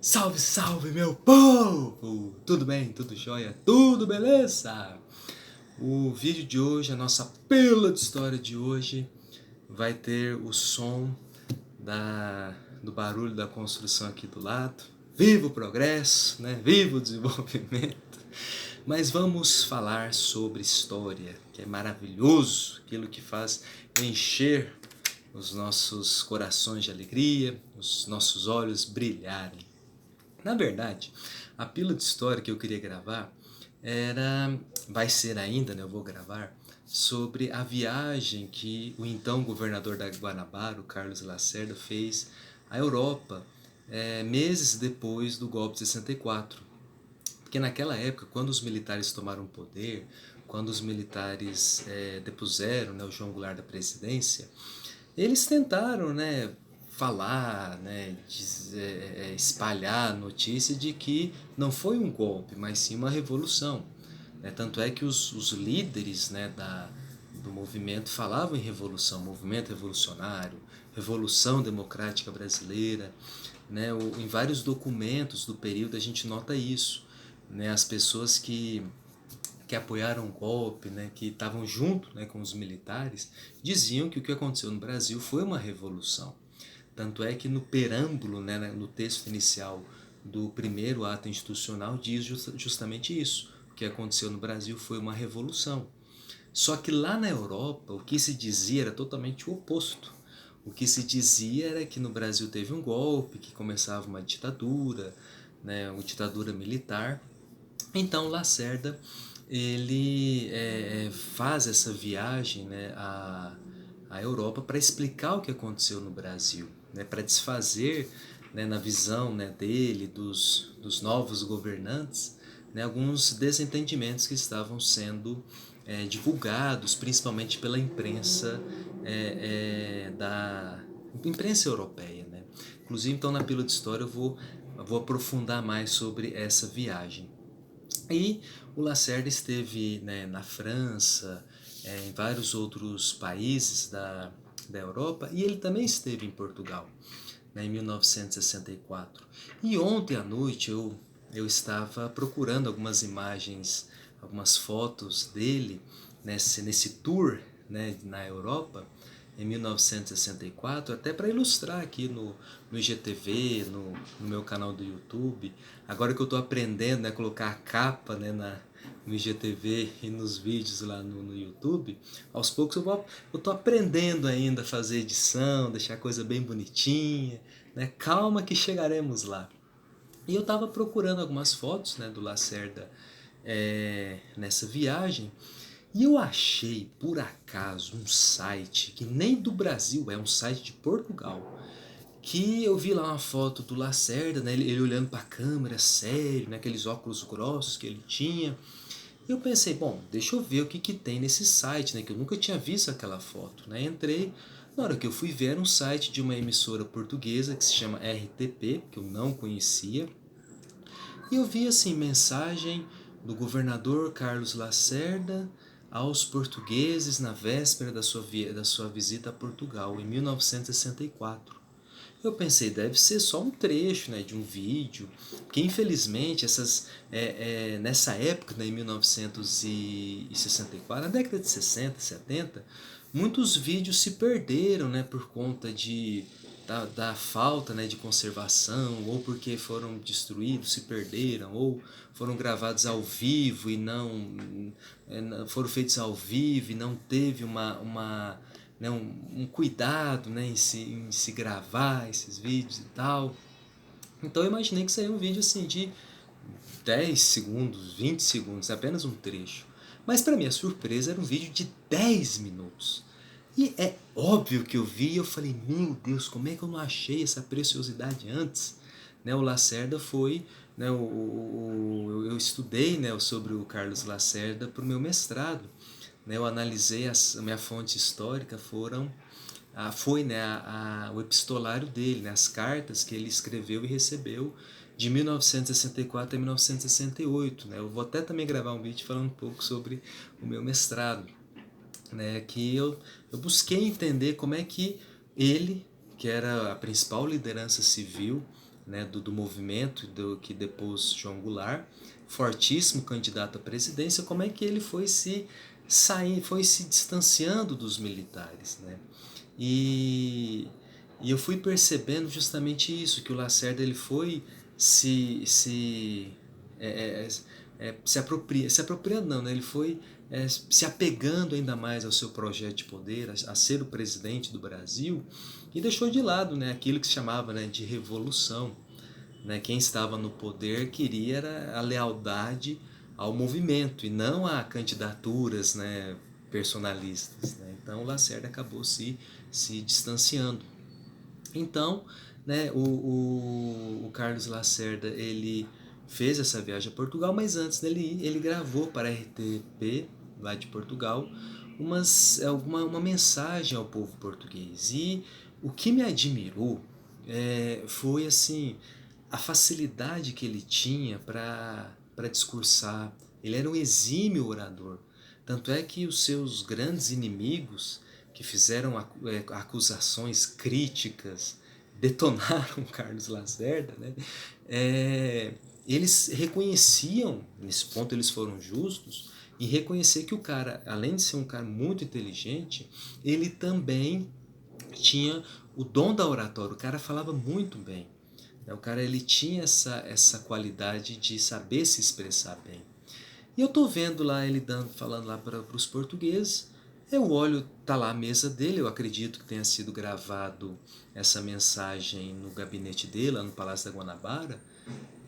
Salve, salve, meu povo! Tudo bem? Tudo jóia? Tudo beleza? O vídeo de hoje, a nossa pílula de história de hoje, vai ter o som do barulho da construção aqui do lado. Viva o progresso, né? Viva o desenvolvimento! Mas vamos falar sobre história, que é maravilhoso, aquilo que faz encher os nossos corações de alegria, os nossos olhos brilharem. Na verdade, a pílula de história que eu queria gravar vai ser ainda, né, eu vou gravar, sobre a viagem que o então governador da Guanabara, o Carlos Lacerda, fez à Europa, meses depois do golpe de 64. Porque naquela época, quando os militares tomaram o poder, quando os militares depuseram, né, o João Goulart da presidência, eles tentaram, né, falar, né, espalhar a notícia de que não foi um golpe, mas sim uma revolução. Tanto é que os líderes, né, do movimento falavam em revolução, movimento revolucionário, revolução democrática brasileira. Né, em vários documentos do período a gente nota isso. Né, as pessoas que apoiaram o golpe, né, que estavam junto, né, com os militares, diziam que o que aconteceu no Brasil foi uma revolução. Tanto é que no preâmbulo, né, no texto inicial do primeiro ato institucional, diz justamente isso. O que aconteceu no Brasil foi uma revolução. Só que lá na Europa, o que se dizia era totalmente o oposto. O que se dizia era que no Brasil teve um golpe, que começava uma ditadura, né, uma ditadura militar. Então Lacerda ele faz essa viagem, né, à Europa para explicar o que aconteceu no Brasil, né, para desfazer, né, na visão, né, dele, dos novos governantes, né, alguns desentendimentos que estavam sendo divulgados, principalmente pela imprensa da imprensa europeia. Né? Inclusive, então, na pílula de história eu vou aprofundar mais sobre essa viagem. E o Lacerda esteve, né, na França, em vários outros países da Europa, e ele também esteve em Portugal, né, em 1964. E ontem à noite eu estava procurando algumas imagens, algumas fotos dele nesse tour, né, na Europa, em 1964, até para ilustrar aqui no IGTV, no meu canal do YouTube. Agora que eu estou aprendendo, né, a colocar a capa, né, no IGTV e nos vídeos lá no YouTube, aos poucos eu estou aprendendo ainda a fazer edição, deixar a coisa bem bonitinha, né? Calma que chegaremos lá. E eu estava procurando algumas fotos, né, do Lacerda nessa viagem, e eu achei, por acaso, um site que nem do Brasil, é um site de Portugal, que eu vi lá uma foto do Lacerda, né, ele olhando para a câmera, sério, né, aqueles óculos grossos que ele tinha. E eu pensei, bom, deixa eu ver o que tem nesse site, né, que eu nunca tinha visto aquela foto. Né? Entrei, na hora que eu fui ver, era um site de uma emissora portuguesa que se chama RTP, que eu não conhecia. E eu vi assim, mensagem do governador Carlos Lacerda aos portugueses na véspera da sua visita a Portugal, em 1964. Eu pensei, deve ser só um trecho, né, de um vídeo, porque infelizmente nessa época, né, em 1964, na década de 60, 70, muitos vídeos se perderam, né, por conta da falta, né, de conservação, ou porque foram destruídos, se perderam, ou foram gravados ao vivo e foram feitos ao vivo e não teve né, um cuidado, né, em se gravar esses vídeos e tal. Então eu imaginei que seria um vídeo assim de 10 segundos, 20 segundos, apenas um trecho. Mas para minha surpresa era um vídeo de 10 minutos. E é óbvio que eu vi e eu falei, meu Deus, como é que eu não achei essa preciosidade antes? Né, o Lacerda foi, né, eu estudei, né, sobre o Carlos Lacerda para o meu mestrado. Né, eu analisei, a minha fonte histórica foi, né, o epistolário dele, né, as cartas que ele escreveu e recebeu de 1964 a 1968. Né. Eu vou até também gravar um vídeo falando um pouco sobre o meu mestrado. Né, que eu busquei entender como é que ele, que era a principal liderança civil né, do movimento que depôs João Goulart, fortíssimo candidato à presidência, como é que ele foi foi se distanciando dos militares, né? E, e eu fui percebendo justamente isso, que o Lacerda ele foi se é, se apropriando não, né? Ele foi se apegando ainda mais ao seu projeto de poder, a ser o presidente do Brasil, e deixou de lado, né, aquilo que se chamava, né, de revolução, né? Quem estava no poder queria era a lealdade ao movimento e não a candidaturas, né, personalistas, né? Então o Lacerda acabou se distanciando. Então, né, o Carlos Lacerda ele fez essa viagem a Portugal, mas antes dele ir, ele gravou para a RTP lá de Portugal uma mensagem ao povo português. E o que me admirou foi assim a facilidade que ele tinha para discursar. Ele era um exímio orador. Tanto é que os seus grandes inimigos, que fizeram acusações críticas, detonaram Carlos Lacerda, né? Eles reconheciam, nesse ponto eles foram justos, em reconhecer que o cara, além de ser um cara muito inteligente, ele também tinha o dom da oratória. O cara falava muito bem. O cara ele tinha essa qualidade de saber se expressar bem. E eu tô vendo lá ele falando lá para os portugueses. Eu olho, tá lá a mesa dele, eu acredito que tenha sido gravado essa mensagem no gabinete dele, lá no Palácio da Guanabara.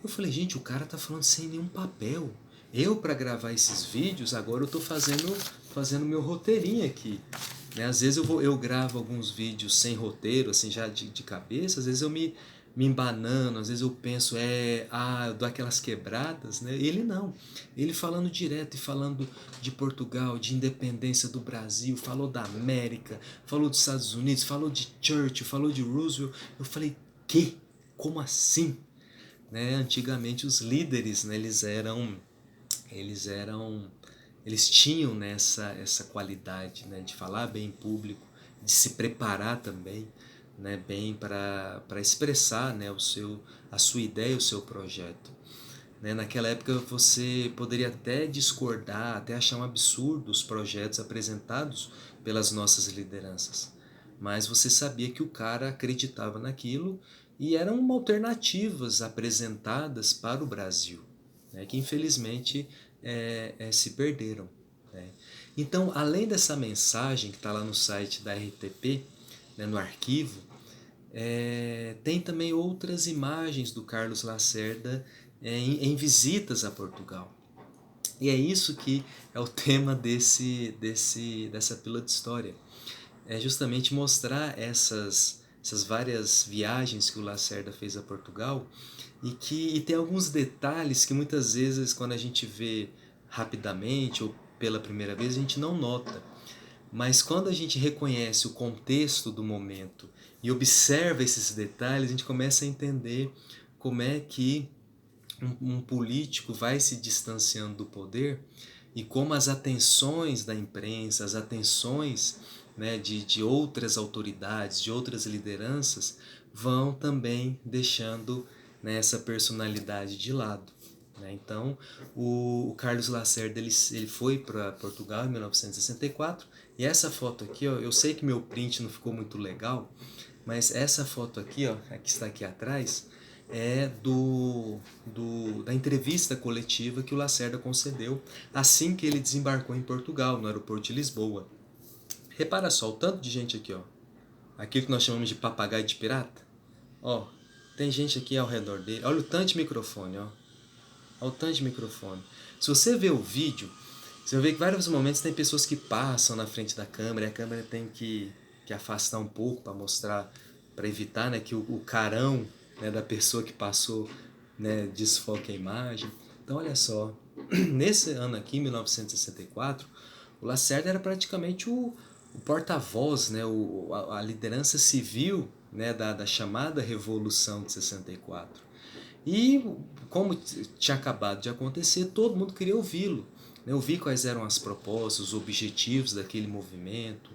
Eu falei, gente, o cara tá falando sem nenhum papel. Eu, para gravar esses vídeos, agora eu tô fazendo meu roteirinho aqui. Né? Às vezes eu gravo alguns vídeos sem roteiro, assim, já de cabeça, às vezes eu me embanando, às vezes eu penso, eu dou aquelas quebradas, né? Ele não. Ele falando direto e falando de Portugal, de independência do Brasil, falou da América, falou dos Estados Unidos, falou de Churchill, falou de Roosevelt. Eu falei, que? Como assim? Né? Antigamente os líderes, né, eles eram eles tinham, né, essa qualidade, né, de falar bem em público, de se preparar também, né, bem para expressar, né, a sua ideia, o seu projeto. Né? Naquela época você poderia até discordar, até achar um absurdo os projetos apresentados pelas nossas lideranças, mas você sabia que o cara acreditava naquilo e eram alternativas apresentadas para o Brasil, né, que infelizmente se perderam. Né? Então, além dessa mensagem que está lá no site da RTP, né, no arquivo, tem também outras imagens do Carlos Lacerda em visitas a Portugal. E é isso que é o tema dessa pílula de história. É justamente mostrar essas várias viagens que o Lacerda fez a Portugal e tem alguns detalhes que muitas vezes quando a gente vê rapidamente ou pela primeira vez a gente não nota. Mas quando a gente reconhece o contexto do momento e observa esses detalhes, a gente começa a entender como é que um político vai se distanciando do poder e como as atenções da imprensa, as atenções, né, de outras autoridades, de outras lideranças, vão também deixando, né, essa personalidade de lado. Né? Então, o Carlos Lacerda ele foi para Portugal em 1964 e essa foto aqui, ó, eu sei que meu print não ficou muito legal, mas essa foto aqui, ó, que está aqui atrás, é da entrevista coletiva que o Lacerda concedeu assim que ele desembarcou em Portugal, no aeroporto de Lisboa. Repara só o tanto de gente aqui, ó. Aquilo que nós chamamos de papagaio de pirata. Ó, tem gente aqui ao redor dele. Olha o tanto de microfone, ó. Olha o tanto de microfone. Se você ver o vídeo, você vai ver que em vários momentos tem pessoas que passam na frente da câmera e a câmera tem que afastar um pouco para mostrar, para evitar, né, que o carão, né, da pessoa que passou, né, desfoque a imagem. Então olha só, nesse ano aqui, 1964, o Lacerda era praticamente o porta-voz, né, a liderança civil, né, da chamada Revolução de 64. E como tinha acabado de acontecer, todo mundo queria ouvi-lo, né? Ouvir quais eram as propostas, os objetivos daquele movimento,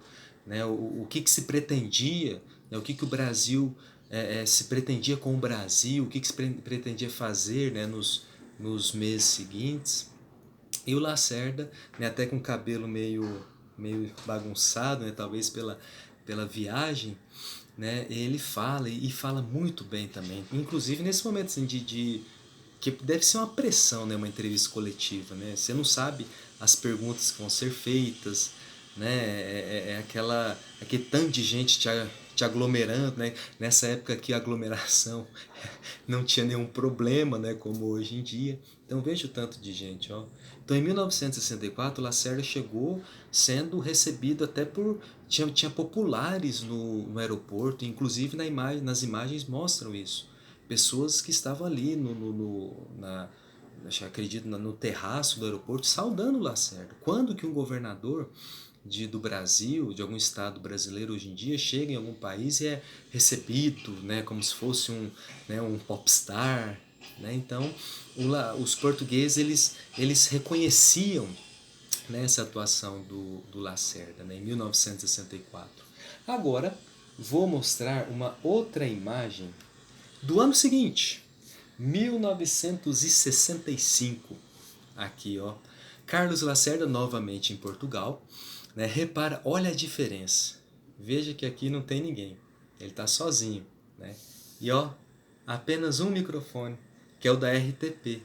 né? O que se pretendia, né? O que o Brasil se pretendia com o Brasil, o que se pretendia fazer, né, nos meses seguintes. E o Lacerda, né, até com o cabelo meio bagunçado, né, talvez pela viagem, né, ele fala e fala muito bem também. Inclusive nesse momento assim, que deve ser uma pressão, né, uma entrevista coletiva, né? Você não sabe as perguntas que vão ser feitas, né? Aquele tanto de gente te aglomerando, né? Nessa época que a aglomeração não tinha nenhum problema, né, como hoje em dia. Então veja o tanto de gente, ó. Então em 1964 Lacerda chegou sendo recebido até por tinha populares no aeroporto, inclusive nas imagens mostram isso. Pessoas que estavam ali acredito no terraço do aeroporto saudando Lacerda. Quando que um governador do Brasil, de algum estado brasileiro hoje em dia, chega em algum país e é recebido, né, como se fosse um popstar, né? Então, os portugueses eles reconheciam, né, essa atuação do Lacerda, né, em 1964. Agora, vou mostrar uma outra imagem do ano seguinte, 1965. Aqui, ó. Carlos Lacerda novamente em Portugal, né? Repara, olha a diferença. Veja que aqui não tem ninguém. Ele está sozinho, né? E ó, apenas um microfone, que é o da RTP.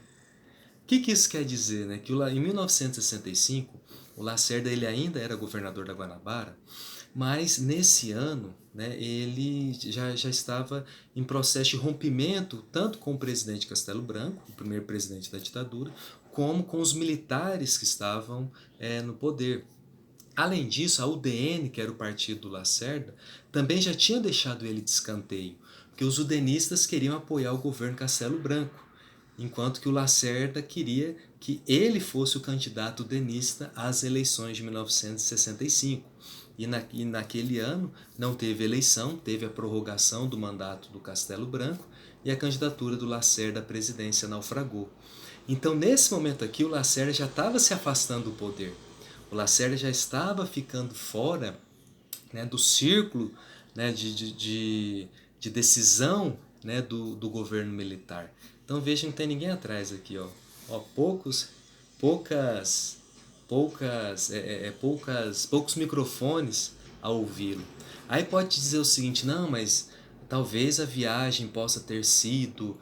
O que isso quer dizer, né? Que em 1965 o Lacerda ele ainda era governador da Guanabara, mas nesse ano, né, ele já estava em processo de rompimento tanto com o presidente Castelo Branco, o primeiro presidente da ditadura, como com os militares que estavam no poder. Além disso, a UDN, que era o partido do Lacerda, também já tinha deixado ele de escanteio, porque os udenistas queriam apoiar o governo Castelo Branco, enquanto que o Lacerda queria que ele fosse o candidato udenista às eleições de 1965. E naquele ano não teve eleição, teve a prorrogação do mandato do Castelo Branco e a candidatura do Lacerda à presidência naufragou. Então, nesse momento aqui, o Lacerda já estava se afastando do poder. O Lacerda já estava ficando fora, né, do círculo, né, de decisão, né, do governo militar. Então veja, não tem ninguém atrás aqui, ó. Ó, poucos microfones a ouvi-lo. Aí pode dizer o seguinte, não, mas talvez a viagem possa ter sido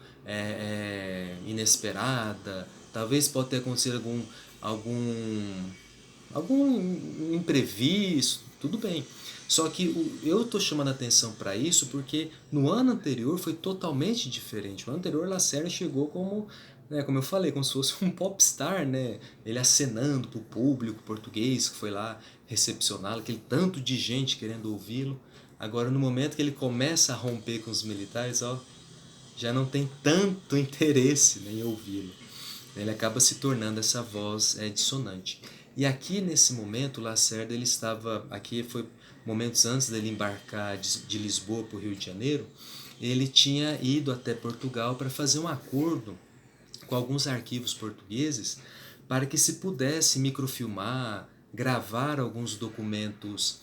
inesperada, talvez pode ter acontecido algum imprevisto, tudo bem. Só que eu estou chamando a atenção para isso porque no ano anterior foi totalmente diferente. No ano anterior, Lacerda chegou como, né, como eu falei, como se fosse um popstar, né? Ele acenando para o público português que foi lá recepcioná-lo, aquele tanto de gente querendo ouvi-lo. Agora, no momento que ele começa a romper com os militares, ó, já não tem tanto interesse, né, em ouvi-lo. Ele acaba se tornando essa voz dissonante. E aqui nesse momento, o Lacerda ele estava, aqui foi momentos antes dele embarcar de Lisboa para o Rio de Janeiro, ele tinha ido até Portugal para fazer um acordo com alguns arquivos portugueses para que se pudesse microfilmar, gravar alguns documentos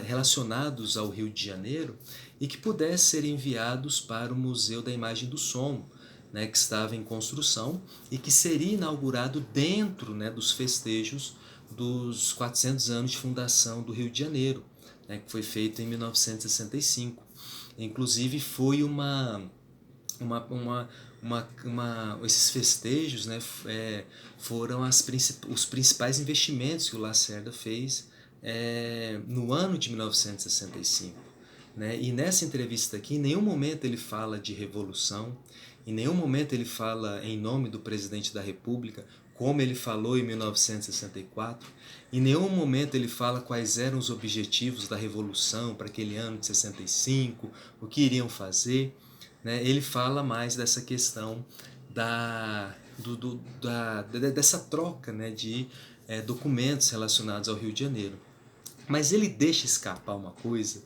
relacionados ao Rio de Janeiro e que pudessem ser enviados para o Museu da Imagem do Som, né, que estava em construção e que seria inaugurado dentro, né, dos festejos dos 400 anos de fundação do Rio de Janeiro, né, que foi feito em 1965. Inclusive foi esses festejos, né, foram os principais investimentos que o Lacerda fez no ano de 1965. Né? E nessa entrevista aqui, em nenhum momento ele fala de revolução, em nenhum momento ele fala em nome do presidente da República, como ele falou em 1964. Em nenhum momento ele fala quais eram os objetivos da revolução para aquele ano de 65, o que iriam fazer. Né? Ele fala mais dessa questão dessa troca, né, de documentos relacionados ao Rio de Janeiro. Mas ele deixa escapar uma coisa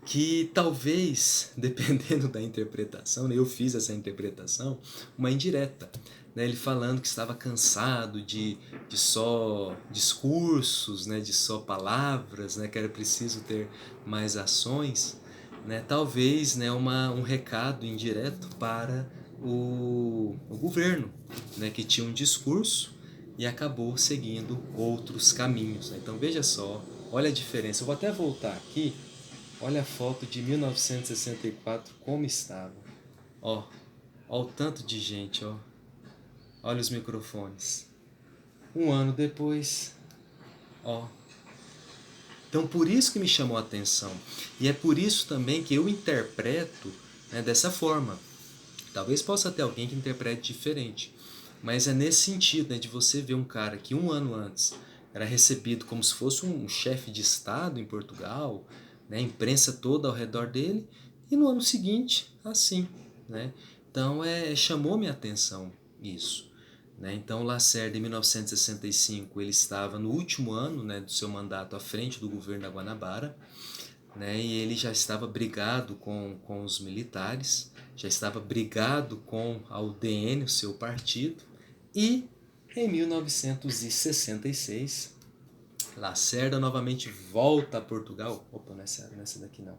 que talvez, dependendo da interpretação, né, eu fiz essa interpretação, uma indireta. Né, ele falando que estava cansado de só discursos, né, de só palavras, né, que era preciso ter mais ações. né, talvez, né, um recado indireto para o governo, né, que tinha um discurso e acabou seguindo outros caminhos, né? Então veja só, olha a diferença. Eu vou até voltar aqui, olha a foto de 1964 como estava. Ó, ó o tanto de gente, ó. Olha os microfones. Um ano depois, ó. Então por isso que me chamou a atenção. E é por isso também que eu interpreto, né, dessa forma. Talvez possa ter alguém que interprete diferente. Mas é nesse sentido, né, de você ver um cara que um ano antes era recebido como se fosse um chefe de Estado em Portugal, né, a imprensa toda ao redor dele, e no ano seguinte, assim. Né? Então chamou minha atenção isso. Né? Então Lacerda, em 1965, ele estava no último ano, né, do seu mandato à frente do governo da Guanabara, né, e ele já estava brigado com os militares, já estava brigado com a UDN, o seu partido, e em 1966, Lacerda novamente volta a Portugal. Opa, nessa daqui não.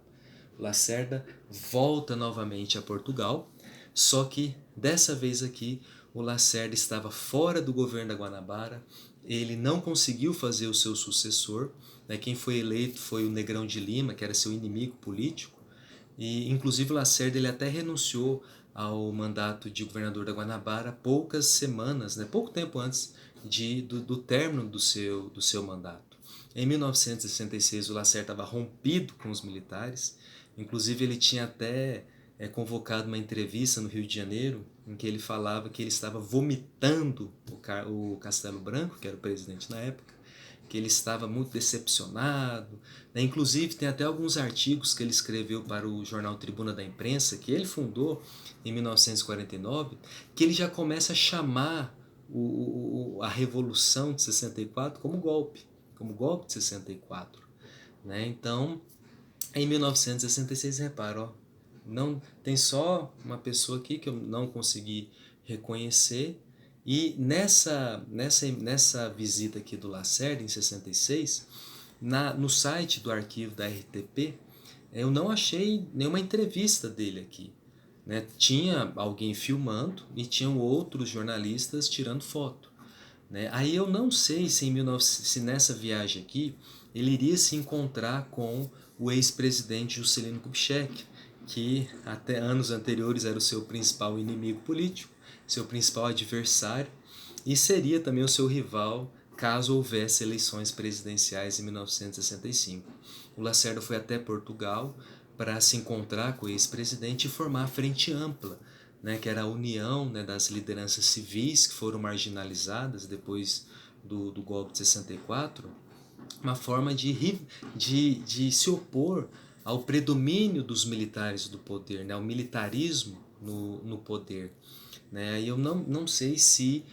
Lacerda volta novamente a Portugal, só que dessa vez aqui o Lacerda estava fora do governo da Guanabara, ele não conseguiu fazer o seu sucessor, né? Quem foi eleito foi o Negrão de Lima, que era seu inimigo político, e inclusive o Lacerda ele até renunciou ao mandato de governador da Guanabara poucas semanas, né? Pouco tempo antes do término do seu mandato. Em 1966 o Lacerda estava rompido com os militares, inclusive ele tinha até convocado uma entrevista no Rio de Janeiro em que ele falava que ele estava vomitando o Castelo Branco, que era o presidente na época, que ele estava muito decepcionado. Né? Inclusive, tem até alguns artigos que ele escreveu para o jornal Tribuna da Imprensa, que ele fundou em 1949, que ele já começa a chamar a Revolução de 64 como golpe de 64. Né? Então, em 1966, repara, ó, não, tem só uma pessoa aqui que eu não consegui reconhecer. E nessa visita aqui do Lacerda, em 66, no site do arquivo da RTP, eu não achei nenhuma entrevista dele aqui. Né? Tinha alguém filmando e tinham outros jornalistas tirando foto. Né? Aí eu não sei se nessa viagem aqui ele iria se encontrar com o ex-presidente Juscelino Kubitschek, que até anos anteriores era o seu principal inimigo político, seu principal adversário, e seria também o seu rival caso houvesse eleições presidenciais em 1965. O Lacerda foi até Portugal para se encontrar com o ex-presidente e formar a Frente Ampla, né, que era a união, né, das lideranças civis que foram marginalizadas depois do golpe de 64, uma forma de se opor ao predomínio dos militares do poder, né, ao militarismo no poder. Né? E eu não sei se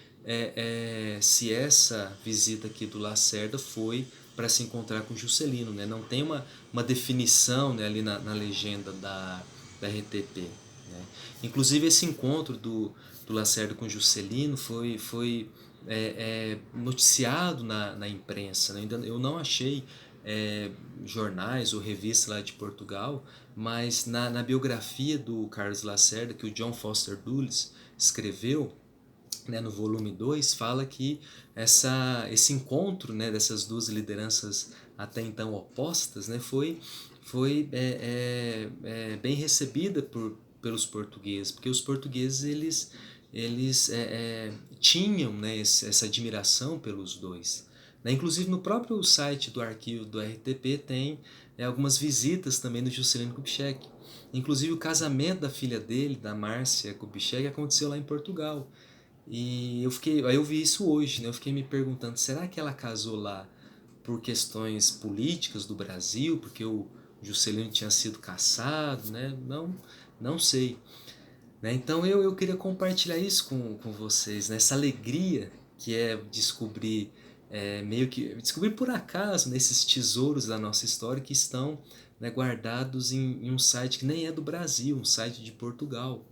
essa visita aqui do Lacerda foi para se encontrar com Juscelino. Né? Não tem uma definição, né, ali na legenda da RTP. Né? Inclusive esse encontro do Lacerda com Juscelino foi noticiado na imprensa. Né? Eu não achei jornais ou revistas lá de Portugal, mas na biografia do Carlos Lacerda, que o John Foster Dulles escreveu, né, no volume 2, fala que esse encontro, né, dessas duas lideranças até então opostas, né, foi bem recebida pelos portugueses, porque os portugueses eles tinham, né, essa admiração pelos dois. Né? Inclusive no próprio site do arquivo do RTP tem algumas visitas também do Juscelino Kubitschek. Inclusive o casamento da filha dele, da Márcia Kubitschek, aconteceu lá em Portugal. E aí eu vi isso hoje, né? Eu fiquei me perguntando, será que ela casou lá por questões políticas do Brasil, porque o Juscelino tinha sido cassado, né? Não sei. Né? Então eu queria compartilhar isso com vocês, né? Essa alegria que é descobrir, meio que descobrir por acaso, né, esses tesouros da nossa história que estão, né, guardados em um site que nem é do Brasil, um site de Portugal.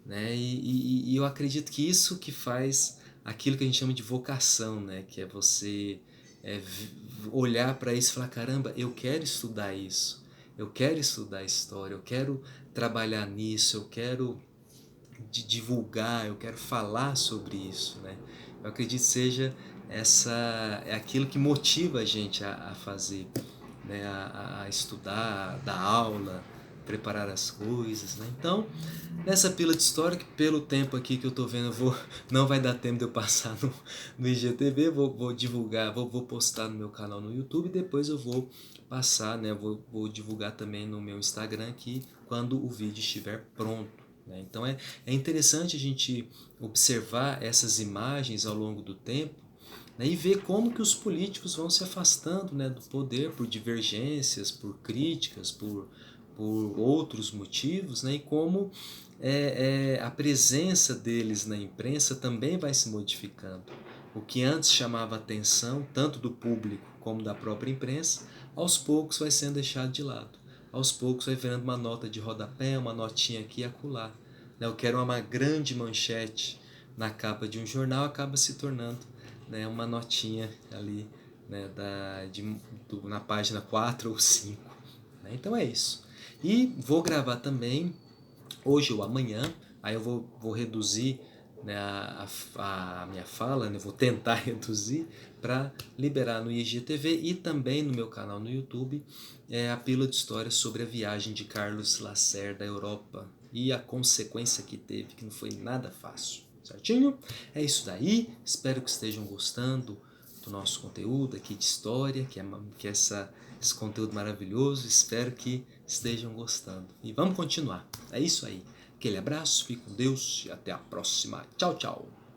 Né? E eu acredito que isso que faz aquilo que a gente chama de vocação, né? Que é você olhar para isso e falar, caramba, eu quero estudar isso, eu quero estudar história, eu quero trabalhar nisso, eu quero divulgar, eu quero falar sobre isso, né? Eu acredito que seja é aquilo que motiva a gente a fazer, né? A estudar, a dar aula, preparar as coisas, né? Então, nessa pila de história, que pelo tempo aqui que eu tô vendo, não vai dar tempo de eu passar no IGTV, vou divulgar, vou postar no meu canal no YouTube e depois eu vou passar, né? Vou divulgar também no meu Instagram aqui quando o vídeo estiver pronto. Né? Então é interessante a gente observar essas imagens ao longo do tempo, né, e ver como que os políticos vão se afastando, né, do poder por divergências, por críticas, por outros motivos, né, e como a presença deles na imprensa também vai se modificando. O que antes chamava atenção, tanto do público como da própria imprensa, aos poucos vai sendo deixado de lado. Aos poucos vai virando uma nota de rodapé, uma notinha aqui e acolá. O que era uma grande manchete na capa de um jornal acaba se tornando, né, uma notinha ali, né, na página 4 ou 5. Né? Então é isso. E vou gravar também, hoje ou amanhã, aí eu vou reduzir, né, a minha fala, né, vou tentar reduzir para liberar no IGTV e também no meu canal no YouTube a pílula de histórias sobre a viagem de Carlos Lacerda à Europa e a consequência que teve, que não foi nada fácil. Certinho? É isso daí, espero que estejam gostando do nosso conteúdo aqui de história, que esse conteúdo maravilhoso, espero que estejam gostando. E vamos continuar, é isso aí. Aquele abraço, fique com Deus e até a próxima. Tchau, tchau.